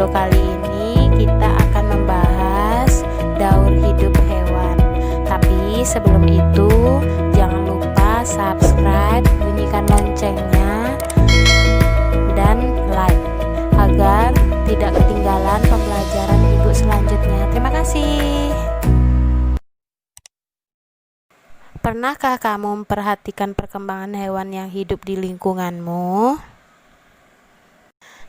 video kali ini kita akan membahas daur hidup hewan. Tapi sebelum itu jangan lupa subscribe, bunyikan loncengnya, dan like agar tidak ketinggalan pembelajaran ibu selanjutnya. Terima kasih. Pernahkah kamu memperhatikan perkembangan hewan yang hidup di lingkunganmu?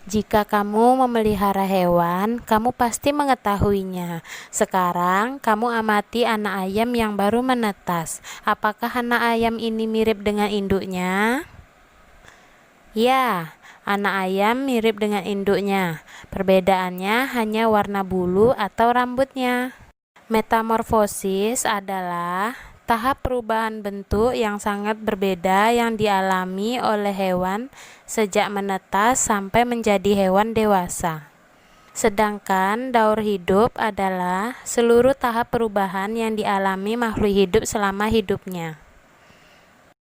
Jika kamu memelihara hewan, kamu pasti mengetahuinya. Sekarang, kamu amati anak ayam yang baru menetas. Apakah anak ayam ini mirip dengan induknya? Ya, anak ayam mirip dengan induknya. Perbedaannya hanya warna bulu atau rambutnya. Metamorfosis adalah tahap perubahan bentuk yang sangat berbeda yang dialami oleh hewan sejak menetas sampai menjadi hewan dewasa. Sedangkan daur hidup adalah seluruh tahap perubahan yang dialami makhluk hidup selama hidupnya.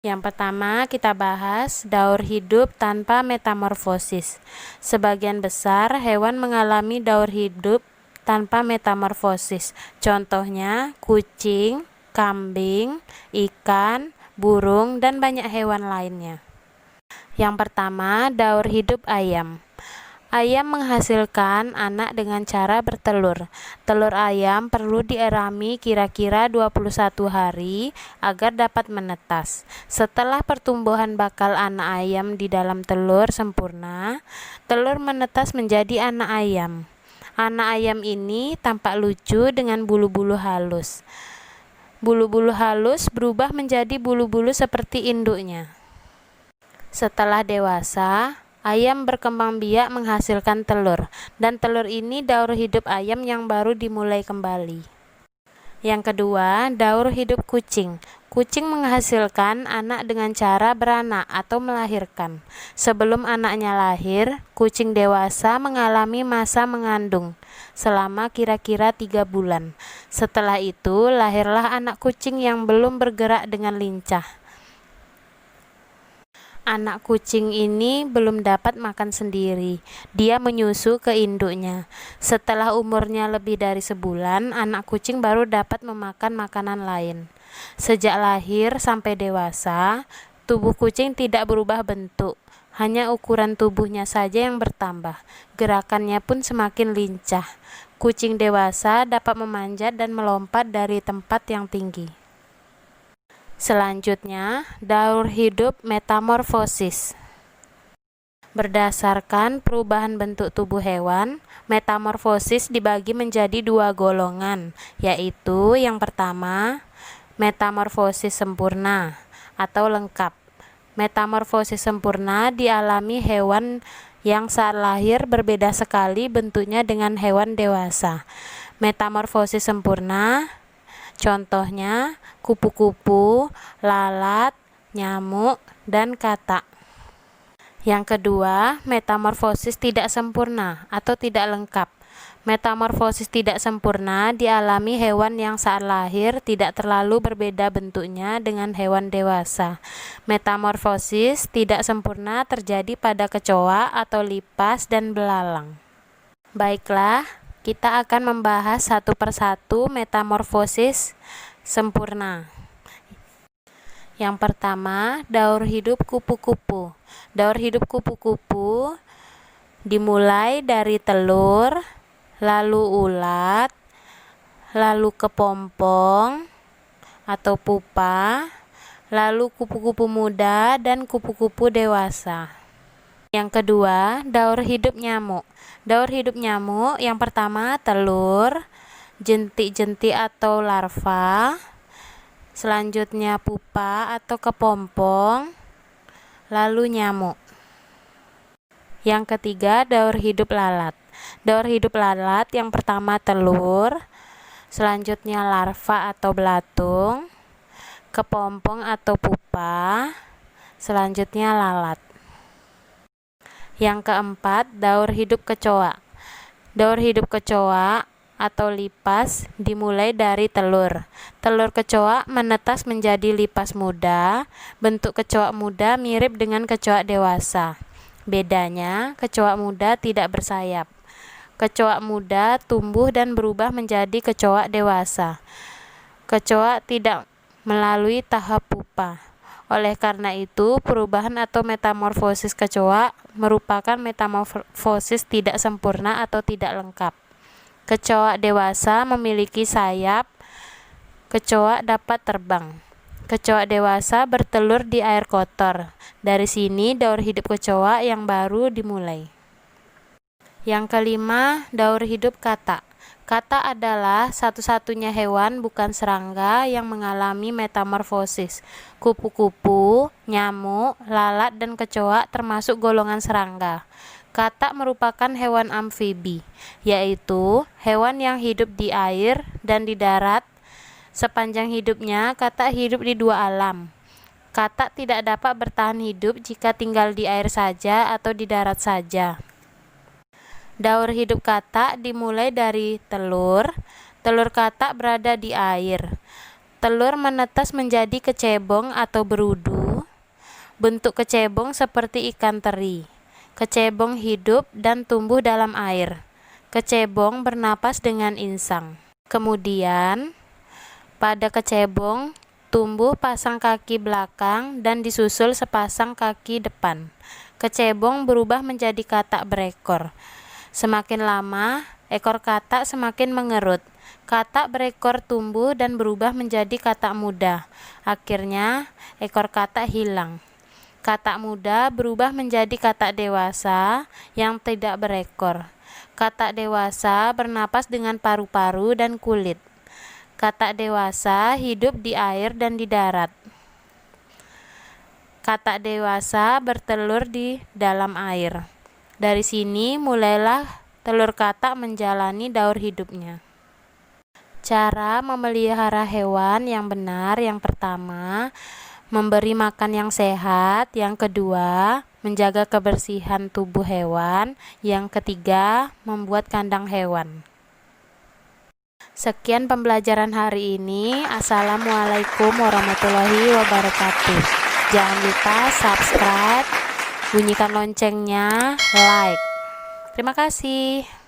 Yang pertama kita bahas daur hidup tanpa metamorfosis. Sebagian besar hewan mengalami daur hidup tanpa metamorfosis. Contohnya kucing, kambing, ikan, burung, dan banyak hewan lainnya. Yang pertama, daur hidup ayam. Ayam menghasilkan anak dengan cara bertelur. Telur ayam perlu dierami kira-kira 21 hari agar dapat menetas. Setelah pertumbuhan bakal anak ayam di dalam telur sempurna, telur menetas menjadi anak ayam. Anak ayam ini tampak lucu dengan bulu-bulu halus. Bulu-bulu halus berubah menjadi bulu-bulu seperti induknya. Setelah dewasa, ayam berkembang biak menghasilkan telur, dan telur ini daur hidup ayam yang baru dimulai kembali. Yang kedua, daur hidup kucing. Kucing menghasilkan anak dengan cara beranak atau melahirkan. Sebelum anaknya lahir, kucing dewasa mengalami masa mengandung selama kira-kira 3 bulan. Setelah itu, lahirlah anak kucing yang belum bergerak dengan lincah. Anak kucing ini belum dapat makan sendiri. Dia menyusu ke induknya. Setelah umurnya lebih dari sebulan, anak kucing baru dapat memakan makanan lain. Sejak lahir sampai dewasa, tubuh kucing tidak berubah bentuk. Hanya ukuran tubuhnya saja yang bertambah. Gerakannya pun semakin lincah. Kucing dewasa dapat memanjat dan melompat dari tempat yang tinggi. Selanjutnya, daur hidup metamorfosis. Berdasarkan perubahan bentuk tubuh hewan, metamorfosis dibagi menjadi 2 golongan, yaitu yang pertama, metamorfosis sempurna atau lengkap. Metamorfosis sempurna dialami hewan yang saat lahir berbeda sekali bentuknya dengan hewan dewasa. Metamorfosis sempurna contohnya kupu-kupu, lalat, nyamuk, dan katak. Yang kedua, metamorfosis tidak sempurna atau tidak lengkap. Metamorfosis tidak sempurna dialami hewan yang saat lahir tidak terlalu berbeda bentuknya dengan hewan dewasa. Metamorfosis tidak sempurna terjadi pada kecoa atau lipas dan belalang. Baiklah, kita akan membahas satu persatu metamorfosis sempurna. Yang pertama, daur hidup kupu-kupu. Daur hidup kupu-kupu dimulai dari telur, lalu ulat, lalu kepompong atau pupa, lalu kupu-kupu muda dan kupu-kupu dewasa. Yang kedua, daur hidup nyamuk. Daur hidup nyamuk yang pertama telur, jentik-jentik atau larva, selanjutnya pupa atau kepompong, lalu nyamuk. Yang ketiga, daur hidup lalat. Daur hidup lalat yang pertama telur, selanjutnya larva atau belatung, kepompong atau pupa, selanjutnya lalat. Yang keempat, daur hidup kecoa. Daur hidup kecoa atau lipas dimulai dari telur. Telur kecoa menetas menjadi lipas muda. Bentuk kecoa muda mirip dengan kecoa dewasa. Bedanya, kecoa muda tidak bersayap. Kecoa muda tumbuh dan berubah menjadi kecoa dewasa. Kecoa tidak melalui tahap pupa. Oleh karena itu, perubahan atau metamorfosis kecoa merupakan metamorfosis tidak sempurna atau tidak lengkap. Kecoa dewasa memiliki sayap. Kecoa dapat terbang. Kecoa dewasa bertelur di air kotor. Dari sini, daur hidup kecoa yang baru dimulai. Yang kelima, daur hidup katak. Katak adalah satu-satunya hewan bukan serangga yang mengalami metamorfosis. Kupu-kupu, nyamuk, lalat, dan kecoa termasuk golongan serangga. Katak merupakan hewan amfibi, yaitu hewan yang hidup di air dan di darat. Sepanjang hidupnya, katak hidup di dua alam. Katak tidak dapat bertahan hidup jika tinggal di air saja atau di darat saja. Daur hidup katak dimulai dari telur. Telur katak berada di air. Telur menetas menjadi kecebong atau berudu. Bentuk kecebong seperti ikan teri. Kecebong hidup dan tumbuh dalam air. Kecebong bernapas dengan insang. Kemudian, pada kecebong tumbuh pasang kaki belakang dan disusul sepasang kaki depan. Kecebong berubah menjadi katak berekor. Semakin lama, ekor katak semakin mengerut. Katak berekor tumbuh dan berubah menjadi katak muda. Akhirnya, ekor katak hilang. Katak muda berubah menjadi katak dewasa yang tidak berekor. Katak dewasa bernapas dengan paru-paru dan kulit. Katak dewasa hidup di air dan di darat. Katak dewasa bertelur di dalam air. Dari sini mulailah telur katak menjalani daur hidupnya. Cara memelihara hewan yang benar: yang pertama, memberi makan yang sehat. Yang kedua, menjaga kebersihan tubuh hewan. Yang ketiga, membuat kandang hewan. Sekian pembelajaran hari ini. Assalamualaikum warahmatullahi wabarakatuh. Jangan lupa subscribe, bunyikan loncengnya, like. Terima kasih.